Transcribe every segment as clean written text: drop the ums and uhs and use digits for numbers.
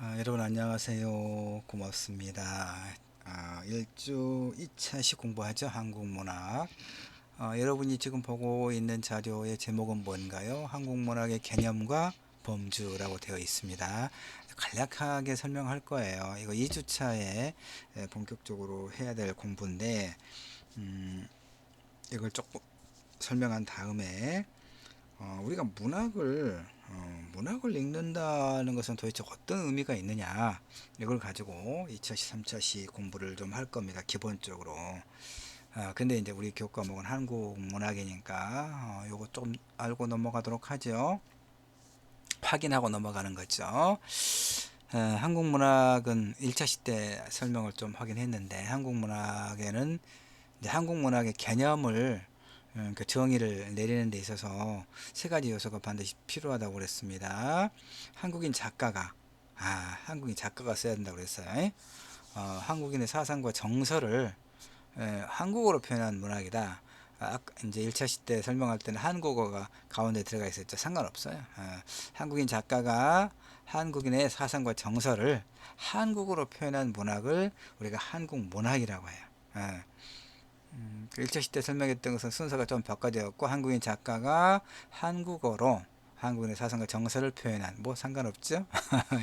여러분 안녕하세요. 고맙습니다. 일주 2차시 공부하죠. 한국문학. 여러분이 지금 보고 있는 자료의 제목은 뭔가요? 한국문학의 개념과 범주라고 되어 있습니다. 간략하게 설명할 거예요. 이거 2주차에 본격적으로 해야 될 공부인데, 이걸 조금 설명한 다음에 우리가 문학을 읽는다는 것은 도대체 어떤 의미가 있느냐, 이걸 가지고 2차시 3차시 공부를 좀 할 겁니다. 기본적으로. 근데 이제 우리 교과목은 한국 문학이니까 요거 좀 알고 넘어가도록 하죠. 확인하고 넘어가는 거죠. 한국 문학은 1차시 때 설명을 좀 하긴 했는데, 한국 문학에는 이제 한국 문학의 개념을 그 정의를 내리는 데 있어서 세 가지 요소가 반드시 필요하다고 그랬습니다. 한국인 작가가 한국인 작가가 써야 된다고 그랬어요. 한국인의 사상과 정서를 한국어로 표현한 문학이다. 이제 1차 때 설명할 때는 한국어가 가운데 들어가 있었죠. 상관없어요. 한국인 작가가 한국인의 사상과 정서를 한국어로 표현한 문학을 우리가 한국 문학이라고 해요. 1차 때 설명했던 것은 순서가 좀 바꿔졌고, 한국인 작가가 한국어로 한국인의 사상과 정서를 표현한, 뭐 상관없죠?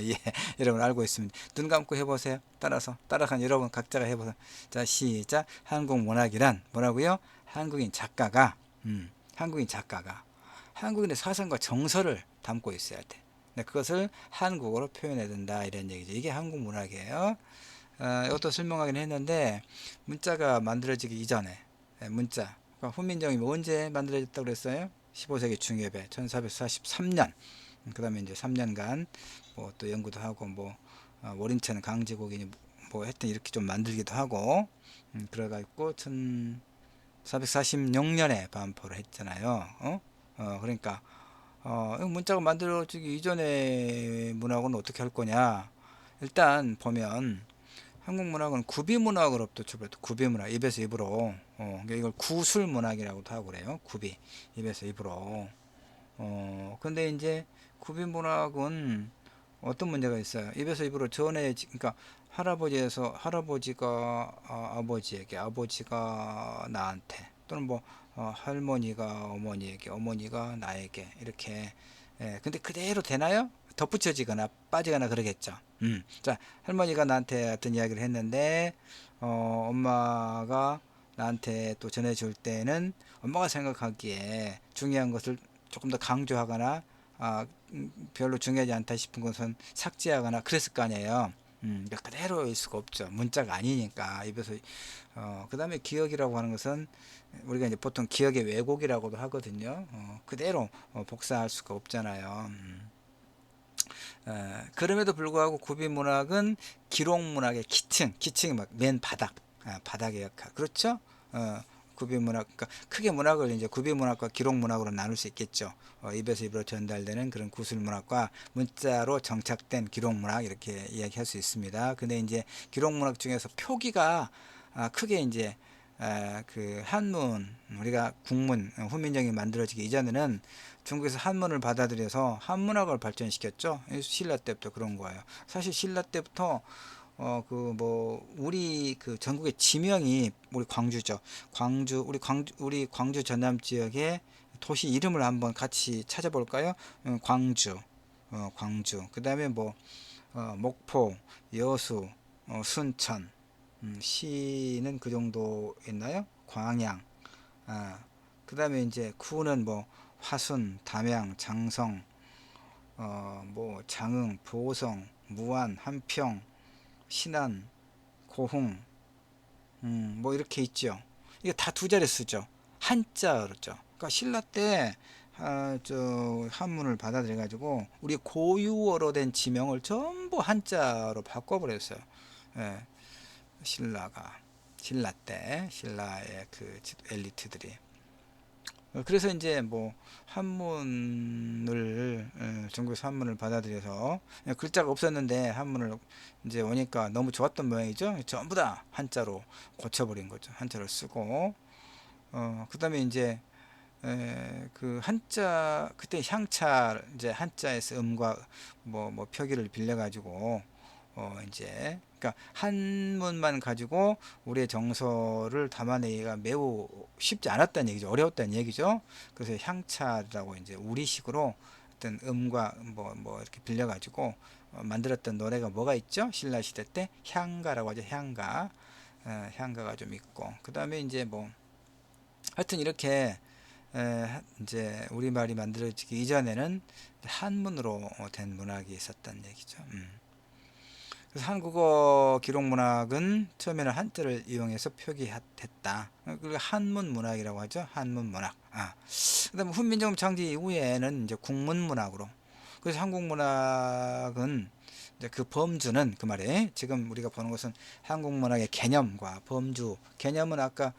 예, 여러분 알고 있습니다. 눈 감고 해보세요. 따라간 여러분 각자가 해보세요. 자, 시작. 한국 문학이란 뭐라고요? 한국인 작가가 한국인의 사상과 정서를 담고 있어야 돼. 그것을 한국어로 표현해야 된다, 이런 얘기죠. 이게 한국 문학이에요. 이것도 설명하긴 했는데, 문자가 만들어지기 이전에, 문자, 그러니까 훈민정음이 언제 만들어졌다고 그랬어요? 15세기 중엽에 1443년. 그 다음에 이제 3년간 뭐 또 연구도 하고, 뭐 오린천 강제곡이니 뭐 하여튼 이렇게 좀 만들기도 하고, 그래가지고 1446년에 반포를 했잖아요. 그러니까 문자가 만들어지기 이전의 문학은 어떻게 할 거냐. 일단 보면 한국 문학은 구비문학으로부터 출발했다. 구비문학, 입에서 입으로. 그러니까 이걸 구술문학이라고도 하고 그래요. 구비, 입에서 입으로. 근데 이제 구비문학은 어떤 문제가 있어요. 입에서 입으로 전해, 그러니까 할아버지가 아버지에게, 아버지가 나한테, 또는 뭐 할머니가 어머니에게, 어머니가 나에게, 이렇게. 근데 그대로 되나요? 덧붙여지거나 빠지거나 그러겠죠. 자, 할머니가 나한테 어떤 이야기를 했는데, 엄마가 나한테 또 전해줄 때는 엄마가 생각하기에 중요한 것을 조금 더 강조하거나, 별로 중요하지 않다 싶은 것은 삭제하거나 그랬을 거 아니에요. 그러니까 그대로일 수가 없죠. 문자가 아니니까. 입에서. 그 다음에 기억이라고 하는 것은 우리가 이제 보통 기억의 왜곡이라고도 하거든요. 그대로 복사할 수가 없잖아요. 그럼에도 불구하고 구비문학은 기록문학의 기층이 막 맨 바닥, 바닥의 역할. 그렇죠? 구비문학, 그러니까 크게 문학을 이제 구비문학과 기록문학으로 나눌 수 있겠죠. 입에서 입으로 전달되는 그런 구술문학과 문자로 정착된 기록문학, 이렇게 이야기할 수 있습니다. 근데 이제 기록문학 중에서 표기가 크게 이제 그 한문, 우리가 국문, 훈민정음이 만들어지기 이전에는 중국에서 한문을 받아들여서 한문학을 발전시켰죠. 신라 때부터 그런 거예요. 사실 신라 때부터 그 뭐 우리 그 전국의 지명이, 우리 광주죠. 우리 광주 전남 지역의 도시 이름을 한번 같이 찾아볼까요? 광주. 그다음에 뭐 목포, 여수, 순천, 시는 그 정도 있나요? 광양. 그 다음에 이제 구는 뭐 화순, 담양, 장성, 뭐 장흥, 보성, 무안, 한평, 신안, 고흥, 뭐 이렇게 있죠. 이게 다 두 자리 쓰죠. 한자어죠. 그러니까 신라 때 저 한문을 받아들여 가지고 우리 고유어로 된 지명을 전부 한자로 바꿔버렸어요. 예, 신라 때 신라의 그 엘리트들이. 그래서 이제 뭐 한문을, 중국에서 한문을 받아들여서 글자가 없었는데 한문을 이제 오니까 너무 좋았던 모양이죠. 전부 다 한자로 고쳐버린 거죠. 한자를 쓰고. 그다음에 이제 그 한자 그때 향차 이제 한자에서 음과 뭐 표기를 빌려 가지고 이제 그러니까 한문만 가지고 우리의 정서를 담아내기가 매우 쉽지 않았다는 얘기죠. 어려웠다는 얘기죠. 그래서 향차라고 이제 우리식으로 어떤 음과 뭐 이렇게 빌려 가지고 만들었던 노래가 뭐가 있죠? 신라 시대 때 향가라고 하죠. 향가. 향가가 좀 있고 그다음에 이제 뭐 하여튼 이렇게 이제 우리말이 만들어지기 이전에는 한문으로 된 문학이 있었다는 얘기죠. 그래서 한국어 기록 문학은 처음에는 한자를 이용해서 표기했다. 그리고 한문 문학이라고 하죠. 한문 문학. 그다음에 훈민정음 창제 이후에는 이제 국문 문학으로. 그래서 한국 문학은 이제 그 범주는 그 말에 지금 우리가 보는 것은 한국 문학의 개념과 범주. 개념은 아까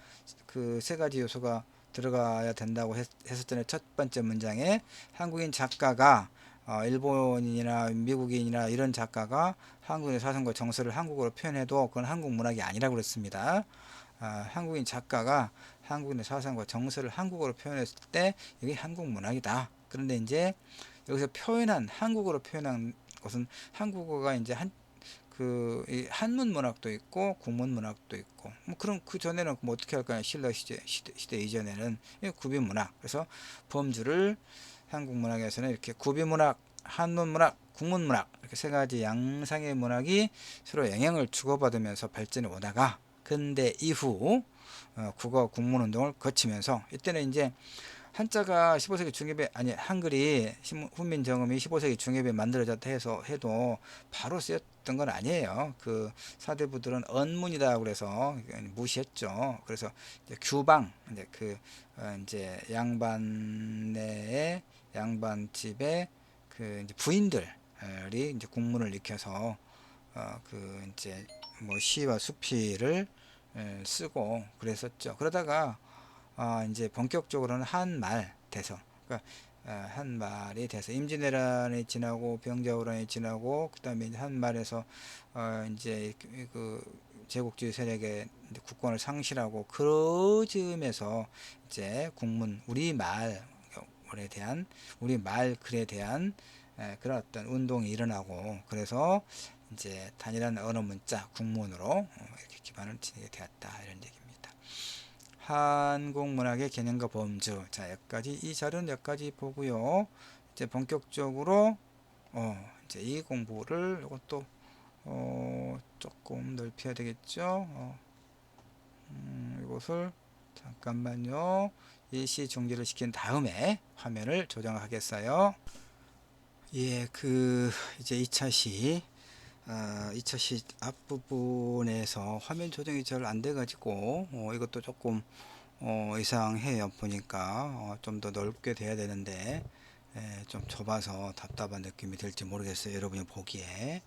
그 세 가지 요소가 들어가야 된다고 했었잖아요. 첫 번째 문장에 한국인 작가가 일본인이나 미국인이나 이런 작가가 한국의 사상과 정서를 한국어로 표현해도 그건 한국 문학이 아니라고 그랬습니다. 한국인 작가가 한국인의 사상과 정서를 한국어로 표현했을 때 이게 한국 문학이다. 그런데 이제 여기서 한국어로 표현한 것은 한국어가 이제 그 한문 문학도 있고 국문 문학도 있고 뭐 그럼 그 전에는 뭐 어떻게 할까요? 신라 시대 이전에는 구비 문학. 그래서 범주를 한국 문학에서는 이렇게 구비 문학, 한문 문학, 국문 문학 이렇게 세 가지 양상의 문학이 서로 영향을 주고받으면서 발전해 오다가 근대 이후 국어 국문 운동을 거치면서 이때는 이제 한자가 15세기 중엽에 아니 한글이 훈민정음이 15세기 중엽에 만들어졌다 해서 해도 바로 쓰였던 건 아니에요. 그 사대부들은 언문이다 그래서 무시했죠. 그래서 이제 규방 이제 그 이제 양반네의 양반집의 그 이제 부인들이 이제 국문을 익혀서 그 이제 뭐 시와 수필을 쓰고 그랬었죠. 그러다가 이제 본격적으로는 한말 돼서 그러니까 한말이 돼서 임진왜란이 지나고 병자호란이 지나고 그다음에 이제 한말에서 이제 그 제국주의 세력의 국권을 상실하고 그 즈음에서 이제 국문 우리말에 대한 우리말 글에 대한 그런 어떤 운동이 일어나고 그래서 이제 단일한 언어 문자 국문으로 이렇게 기반을 지니게 되었다 이런 얘기입니다. 한국 문학의 개념과 범주. 자, 여기까지 이 자료는 여기까지 보고요. 이제 본격적으로 이제 이 공부를 이것도 조금 넓혀야 되겠죠. 이것을 잠깐만요. 일시 중지를 시킨 다음에 화면을 조정하겠어요. 예, 그 이제 2차 시 앞부분에서 화면 조정이 잘 안 돼가지고 이것도 조금 이상해요. 보니까 좀 더 넓게 돼야 되는데 좀 좁아서 답답한 느낌이 들지 모르겠어요. 여러분이 보기에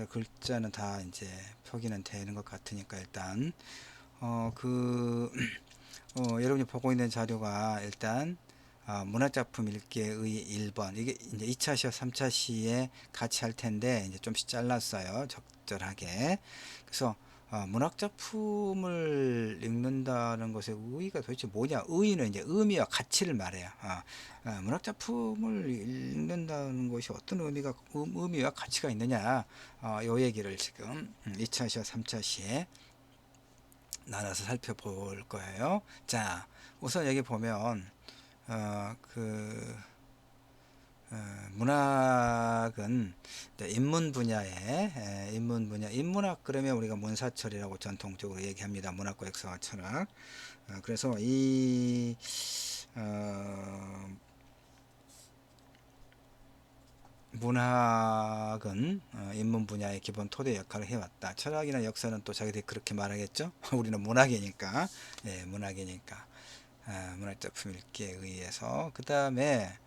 글자는 다 이제 표기는 되는 것 같으니까 일단 그 여러분이 보고 있는 자료가 일단 문학작품 읽기의 1번 이게 이제 2차 시와 3차 시에 같이 할 텐데 이제 좀씩 잘랐어요. 적절하게. 그래서 문학작품을 읽는다는 것의 의의가 도대체 뭐냐? 의의는 이제 의미와 가치를 말해요. 문학작품을 읽는다는 것이 어떤 의미와 가치가 있느냐? 요 얘기를 지금 2차 시와 3차 시에 나눠서 살펴볼 거예요. 자, 우선 여기 보면 그 문학은 인문 분야의 인문학 그러면 우리가 문사철이라고 전통적으로 얘기합니다. 문학과 역사와 철학. 그래서 이 문학은 인문 분야의 기본 토대 역할을 해왔다. 철학이나 역사는 또 자기들이 그렇게 말하겠죠. 우리는 문학이니까, 문학이니까 문학 작품 읽기에 의해서 그 다음에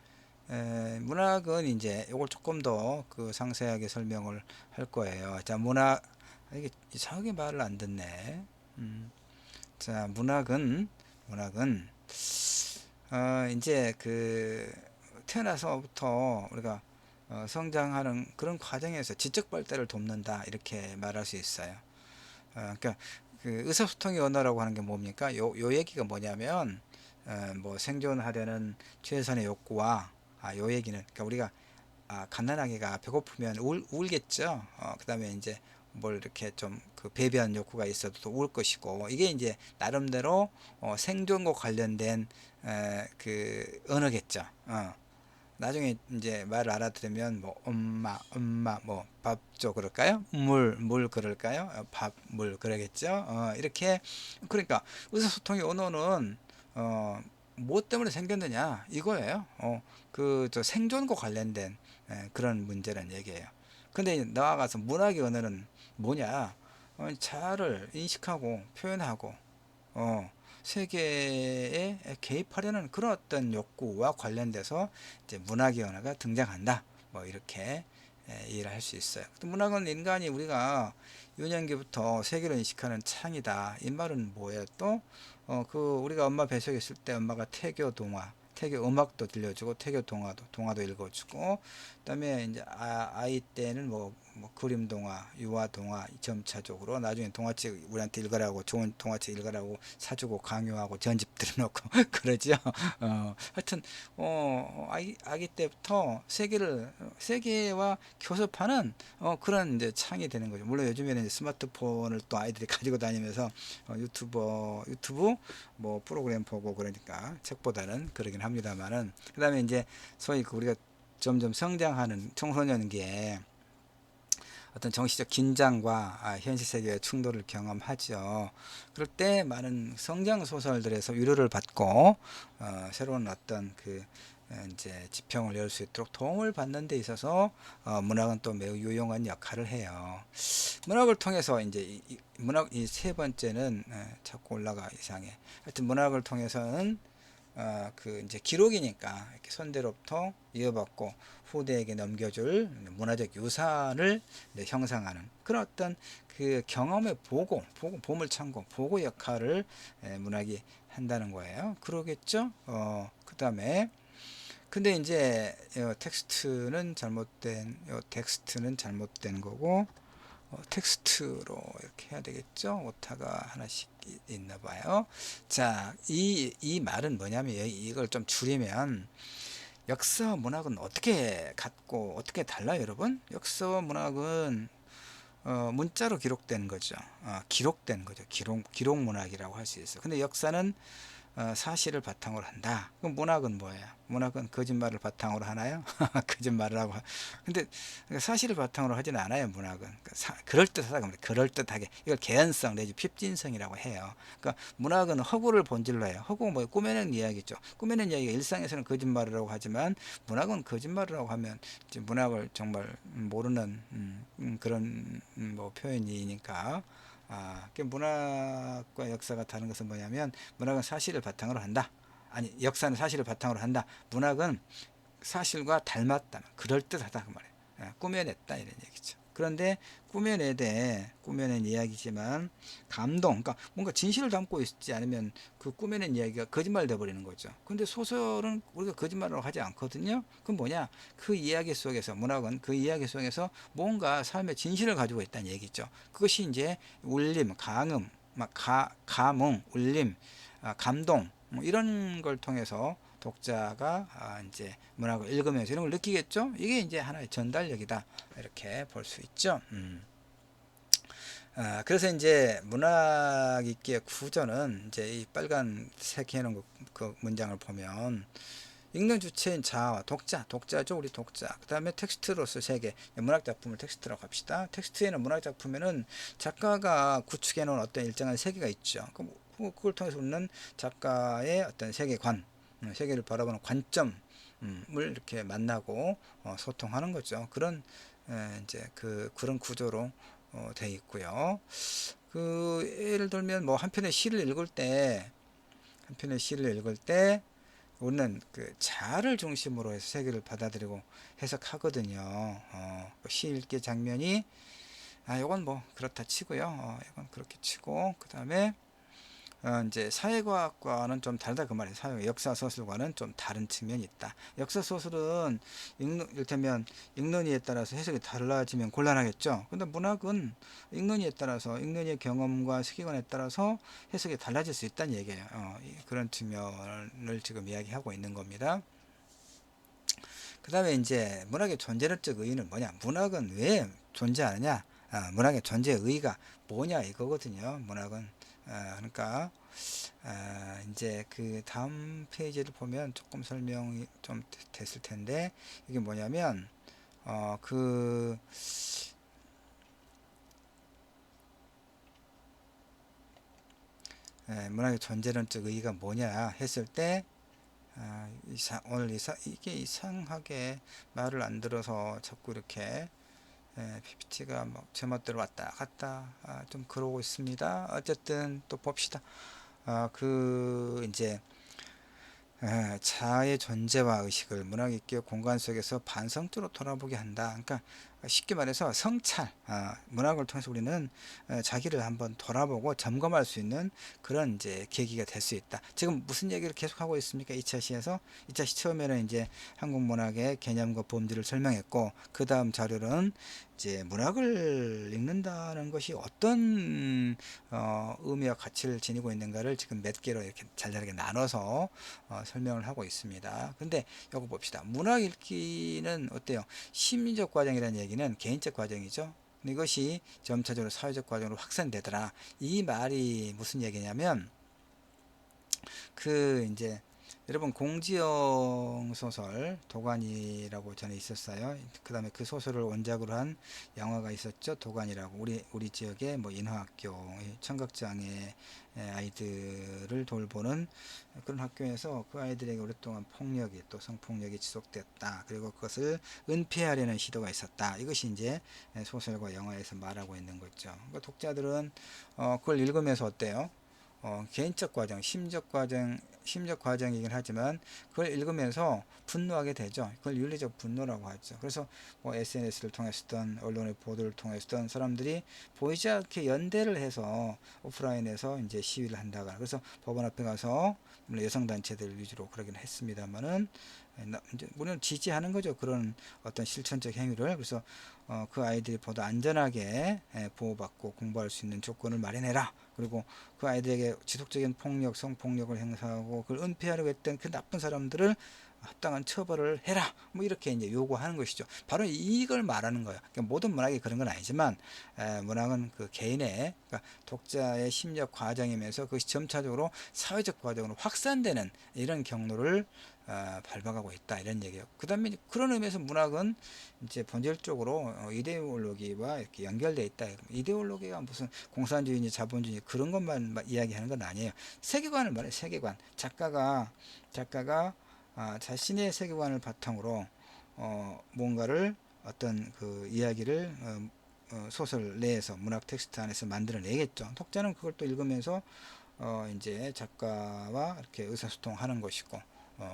문학은 이제 이걸 조금 더 그 상세하게 설명을 할 거예요. 자, 이게 이상하게 말을 안 듣네. 자, 문학은 이제 그 태어나서부터 우리가 성장하는 그런 과정에서 지적 발달을 돕는다 이렇게 말할 수 있어요. 그러니까 그 의사소통의 언어라고 하는 게 뭡니까? 요 얘기가 뭐냐면 뭐 생존하려는 최선의 욕구와 요 얘기는 그러니까 우리가 갓난아기가 배고프면 울겠죠. 그 다음에 이제 뭘 이렇게 좀 그 배변 욕구가 있어도 또 울 것이고 이게 이제 나름대로 생존과 관련된 그 언어겠죠. 나중에 이제 말을 알아들으면 뭐 엄마 엄마 뭐 밥 줘 그럴까요? 물 그럴까요? 밥 물 그러겠죠. 이렇게 그러니까 의사소통의 언어는 뭐 때문에 생겼느냐 이거예요. 그 저 생존과 관련된 그런 문제란 얘기예요. 근데 나아가서 문학의 언어는 뭐냐? 자아를 인식하고 표현하고 세계에 개입하려는 그런 어떤 욕구와 관련돼서 이제 문학의 언어가 등장한다. 뭐 이렇게 이해를 할 수 있어요. 문학은 인간이 우리가 유년기부터 세계를 인식하는 창이다. 이 말은 뭐예요? 또 그 우리가 엄마 뱃속에 있을 때 엄마가 태교 동화, 태교 음악도 들려주고 태교 동화도 읽어주고 그다음에 이제 아이 때는 뭐 그림 동화, 유아 동화 점차적으로 나중에 동화책 우리한테 읽으라고 좋은 동화책 읽으라고 사주고 강요하고 전집 들여놓고 그러죠. 하여튼 아기 때부터 세계와 교섭하는 그런 이제 창이 되는 거죠. 물론 요즘에는 이제 스마트폰을 또 아이들이 가지고 다니면서 유튜브 뭐 프로그램 보고 그러니까 책보다는 그러긴 합니다만은 그다음에 이제 소위 우리가 점점 성장하는 청소년기에 어떤 정치적 긴장과 현실 세계의 충돌을 경험하죠. 그럴 때 많은 성장 소설들에서 위로를 받고 새로운 어떤 그 이제 지평을 열 수 있도록 도움을 받는 데 있어서 문학은 또 매우 유용한 역할을 해요. 문학을 통해서 이제 문학 이 세 번째는 자꾸 올라가 이상해. 하여튼 문학을 통해서는 그 이제 기록이니까 이렇게 선대로부터 이어받고 후대에게 넘겨줄 문화적 유산을 형성하는 그런 어떤 그 경험의 보물창고, 보고 역할을 문학이 한다는 거예요. 그러겠죠? 그 다음에 근데 이제 텍스트는 잘못된 거고 텍스트로 이렇게 해야 되겠죠. 오타가 하나씩 있나 봐요. 자, 이 말은 뭐냐면 이걸 좀 줄이면 역사와 문학은 어떻게 같고 어떻게 달라요, 여러분? 역사와 문학은 문자로 기록된 거죠. 기록된 거죠. 기록 문학이라고 할 수 있어. 근데 역사는 사실을 바탕으로 한다. 그럼 문학은 뭐예요? 문학은 거짓말을 바탕으로 하나요? 거짓말을 하고. 근데 사실을 바탕으로 하지는 않아요, 문학은. 그럴듯하게. 이걸 개연성 내지 핍진성이라고 해요. 그러니까 문학은 허구를 본질로 해요. 허구 뭐 꾸며낸 이야기죠. 꾸며낸 이야기가 일상에서는 거짓말이라고 하지만 문학은 거짓말이라고 하면 이제 문학을 정말 모르는 그런 뭐 표현이니까 그 문학과 역사가 다른 것은 뭐냐면 문학은 사실을 바탕으로 한다. 아니 역사는 사실을 바탕으로 한다. 문학은 사실과 닮았다. 그럴듯하다 그 말이에요. 꾸며냈다 이런 얘기죠. 그런데 꾸며낸 이야기지만 감동, 그러니까 뭔가 진실을 담고 있지 않으면 그 꾸며낸 이야기가 거짓말 돼버리는 거죠. 근데 소설은 우리가 거짓말을 하지 않거든요. 그건 뭐냐? 그 이야기 속에서 문학은 그 이야기 속에서 뭔가 삶의 진실을 가지고 있다는 얘기죠. 그것이 이제 울림, 강음, 감흥, 울림, 감동 뭐 이런 걸 통해서 독자가 이제 문학을 읽으면서 이런 걸 느끼겠죠. 이게 이제 하나의 전달력이다 이렇게 볼 수 있죠. 그래서 이제 문학 읽기의 구조는 이제 이 빨간 색해 놓은 그 문장을 보면 읽는 주체인 자아와 독자죠 우리 독자. 그 다음에 텍스트로서 세계, 문학 작품을 텍스트라고 합시다. 텍스트에는 문학 작품에는 작가가 구축해 놓은 어떤 일정한 세계가 있죠. 그걸 통해서 우리는 작가의 어떤 세계관, 세계를 바라보는 관점을 이렇게 만나고 소통하는 거죠. 그런 이제 그런 구조로 돼 있고요. 그 예를 들면 뭐 한 편의 시를 읽을 때 우리는 그 자아를 중심으로 해서 세계를 받아들이고 해석하거든요. 시 읽기 장면이 요건 뭐 그렇다 치고요. 이건 그렇게 치고 그 다음에 이제 사회과학과는 좀 다르다 그 말이에요. 역사 소설과는 좀 다른 측면이 있다. 역사 소설은 이를테면 읽는 이에 따라서 해석이 달라지면 곤란하겠죠. 근데 문학은 읽는 이에 따라서 읽는 이의 경험과 세계관에 따라서 해석이 달라질 수 있다는 얘기예요. 그런 측면을 지금 이야기하고 있는 겁니다. 그 다음에 이제 문학의 존재론적 의의는 뭐냐? 문학은 왜 존재하느냐? 문학의 존재의 의의가 뭐냐 이거거든요. 문학은 그러니까 이제 그 다음 페이지를 보면 조금 설명이 좀 됐을 텐데 이게 뭐냐면 그 문학의 존재론적 의의가 뭐냐 했을 때 오늘 이게 이상하게 말을 안 들어서 자꾸 이렇게 PPT가 막 제멋대로 왔다 갔다 좀 그러고 있습니다. 어쨌든 또 봅시다. 이제 자아의 존재와 의식을 문학 있게 공간 속에서 반성적으로 돌아보게 한다. 그러니까 쉽게 말해서 성찰, 문학을 통해서 우리는 자기를 한번 돌아보고 점검할 수 있는 그런 이제 계기가 될 수 있다. 지금 무슨 얘기를 계속하고 있습니까? 2차 시에서 2차 시 처음에는 이제 한국 문학의 개념과 본질을 설명했고 그 다음 자료는 이제 문학을 읽는다는 것이 어떤 의미와 가치를 지니고 있는가를 지금 몇 개로 이렇게 잘잘하게 나눠서 설명을 하고 있습니다. 근데 이거 봅시다. 문학 읽기는 어때요? 심리적 과정이라는 얘기는 개인적 과정이죠. 이것이 점차적으로 사회적 과정으로 확산되더라. 이 말이 무슨 얘기냐면 이제 여러분 공지영 소설 도가니라고 전에 있었어요. 그 다음에 그 소설을 원작으로 한 영화가 있었죠. 도가니라고 우리 지역의 뭐 인하학교 청각장애 아이들을 돌보는 그런 학교에서 그 아이들에게 오랫동안 폭력이 또 성폭력이 지속됐다. 그리고 그것을 은폐하려는 시도가 있었다. 이것이 이제 소설과 영화에서 말하고 있는 거죠. 그러니까 독자들은 그걸 읽으면서 어때요? 개인적 과정, 심적 과정이긴 하지만 그걸 읽으면서 분노하게 되죠. 그걸 윤리적 분노라고 하죠. 그래서 뭐 SNS를 통해서든 언론의 보도를 통해서든 사람들이 보이지 않게 연대를 해서 오프라인에서 이제 시위를 한다거나 그래서 법원 앞에 가서 물론 여성 단체들 위주로 그러긴 했습니다만은 이제 우리는 지지하는 거죠. 그런 어떤 실천적 행위를. 그래서 그 아이들이 보다 안전하게 보호받고 공부할 수 있는 조건을 마련해라. 그리고 그 아이들에게 지속적인 폭력, 성폭력을 행사하고 그걸 은폐하려고 했던 그 나쁜 사람들을 합당한 처벌을 해라. 뭐 이렇게 이제 요구하는 것이죠. 바로 이걸 말하는 거예요. 그러니까 모든 문학이 그런 건 아니지만 문학은 그 개인의 그러니까 독자의 심리적 과정이면서 그것이 점차적으로 사회적 과정으로 확산되는 이런 경로를 밟아가고 있다 이런 얘기예요. 그 다음에 그런 의미에서 문학은 이제 본질적으로 이데올로기와 이렇게 연결되어 있다. 이데올로기가 무슨 공산주의니 자본주의 그런 것만 이야기하는 건 아니에요. 세계관을 말해요. 세계관. 작가가 자신의 세계관을 바탕으로 뭔가를 어떤 그 이야기를 소설 내에서 문학 텍스트 안에서 만들어내겠죠. 독자는 그걸 또 읽으면서 이제 작가와 이렇게 의사소통하는 것이고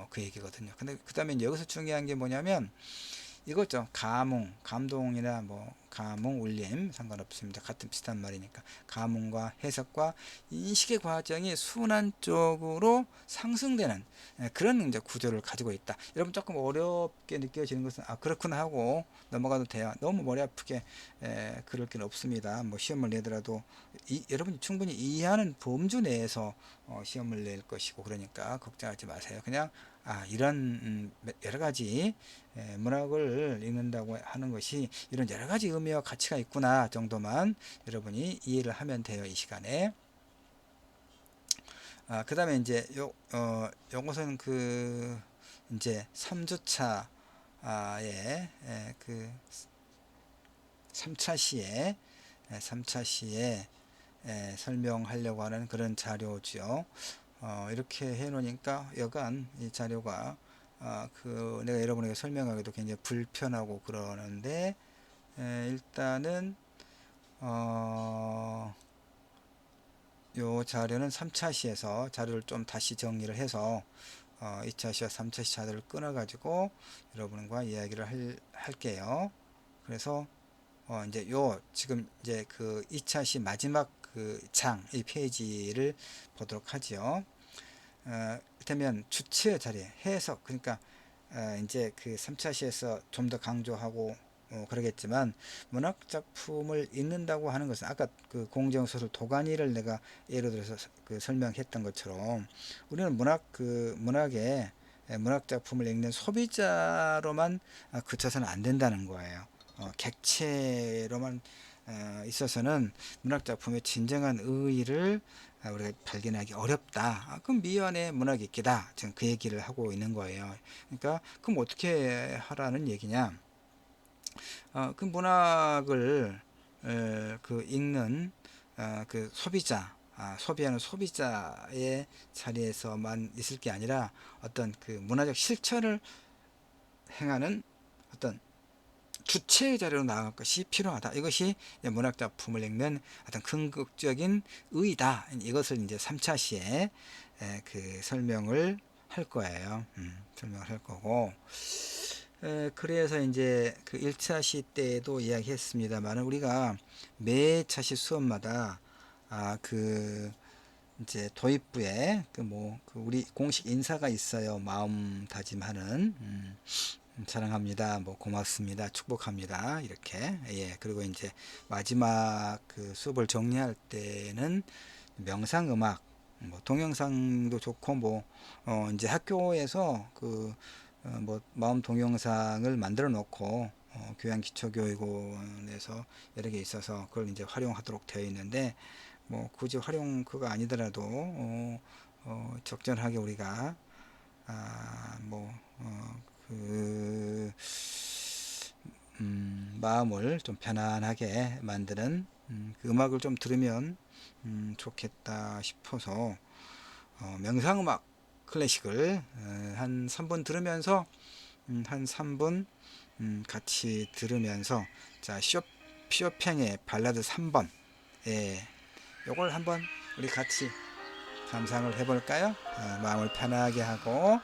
그 얘기거든요. 근데 그 다음에 여기서 중요한 게 뭐냐면 이거죠. 감동이나 뭐 감흥, 울림 상관없습니다. 같은 비슷한 말이니까 감흥과 해석과 인식의 과정이 순환적으로 상승되는 그런 이제 구조를 가지고 있다. 여러분 조금 어렵게 느껴지는 것은 그렇구나 하고 넘어가도 돼요. 너무 머리 아프게 그럴 게 없습니다. 뭐 시험을 내더라도 여러분이 충분히 이해하는 범주 내에서 시험을 낼 것이고 그러니까 걱정하지 마세요. 그냥 이런 여러 가지 문학을 읽는다고 하는 것이 이런 여러 가지 의미와 가치가 있구나 정도만 여러분이 이해를 하면 돼요. 이 시간에. 그 다음에 이제 요것은 이제 3주차에 그 3차 시에 3차 시에 설명하려고 하는 그런 자료죠. 이렇게 해 놓으니까 여간 이 자료가 내가 여러분에게 설명하기도 굉장히 불편하고 그러는데 일단은 요 자료는 3차 시에서 자료를 좀 다시 정리를 해서 2차 시와 3차 시 자료를 끊어 가지고 여러분과 이야기를 할게요. 그래서 이제 지금 이제 그 2차 시 마지막 그 장, 이 페이지를 보도록 하죠. 이를테면 주체 자리, 해석, 그러니까 이제 그 3차 시에서 좀 더 강조하고 그러겠지만, 문학 작품을 읽는다고 하는 것은 아까 그 공정소설 도가니를 내가 예로 들어서 그 설명했던 것처럼, 우리는 문학의 문학 작품을 읽는 소비자로만 그쳐서는 안 된다는 거예요. 객체로만 있어서는 문학 작품의 진정한 의의를 우리가 발견하기 어렵다. 그럼 미연의 문학이 있기다. 지금 그 얘기를 하고 있는 거예요. 그러니까 그럼 어떻게 하라는 얘기냐? 그 문학을 그 읽는 그 소비자, 소비하는 소비자의 자리에서만 있을 게 아니라 어떤 그 문화적 실천을 행하는 어떤 주체의 자리로 나아갈 것이 필요하다. 이것이 문학 작품을 읽는 어떤 궁극적인 의의다. 이것을 이제 3차 시에 그 설명을 할 거예요. 설명을 할 거고. 그래서 이제 그 1차 시 때도 이야기했습니다만, 우리가 매 차시 수업마다 그 이제 도입부에 그 우리 공식 인사가 있어요. 마음 다짐하는 사랑합니다, 뭐 고맙습니다, 축복합니다, 이렇게. 예, 그리고 이제 마지막 그 수업을 정리할 때는 명상 음악, 뭐 동영상도 좋고, 뭐 이제 학교에서 그 뭐 마음 동영상을 만들어 놓고 교양기초교육원에서 여러 개 있어서 그걸 이제 활용하도록 되어 있는데, 뭐 굳이 활용 그거 아니더라도 적절하게 우리가 뭐 그 마음을 좀 편안하게 만드는 그 음악을 좀 들으면 좋겠다 싶어서 명상음악 클래식을 한 3분 들으면서 한 3분 같이 들으면서, 자, 쇼팽의 발라드 3번, 예, 요걸 한번 우리 같이 감상을 해볼까요? 마음을 편하게 하고.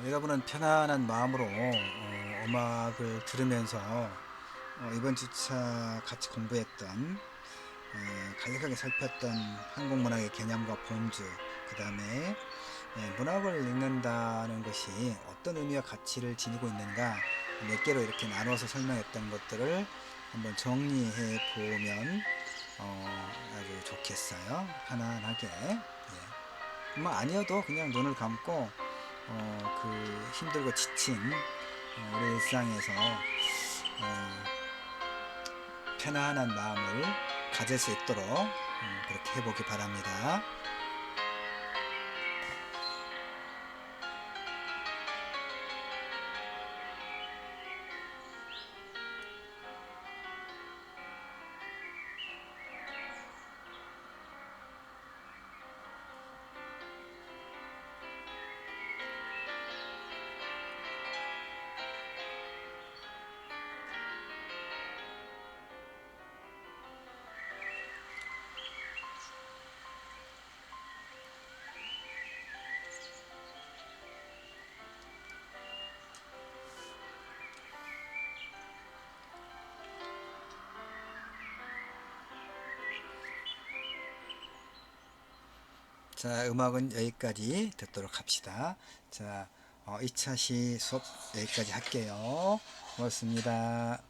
여러분은 편안한 마음으로 음악을 들으면서 이번 주차 같이 공부했던 간략하게 살폈던 한국 문학의 개념과 본주, 그 다음에 문학을 읽는다는 것이 어떤 의미와 가치를 지니고 있는가, 몇 개로 이렇게 나눠서 설명했던 것들을 한번 정리해 보면 아주 좋겠어요. 편안하게. 예. 뭐 아니어도 그냥 눈을 감고 그 힘들고 지친 우리 일상에서 편안한 마음을 가질 수 있도록 그렇게 해보기 바랍니다. 자, 음악은 여기까지 듣도록 합시다. 자, 2차 시 수업 여기까지 할게요. 고맙습니다.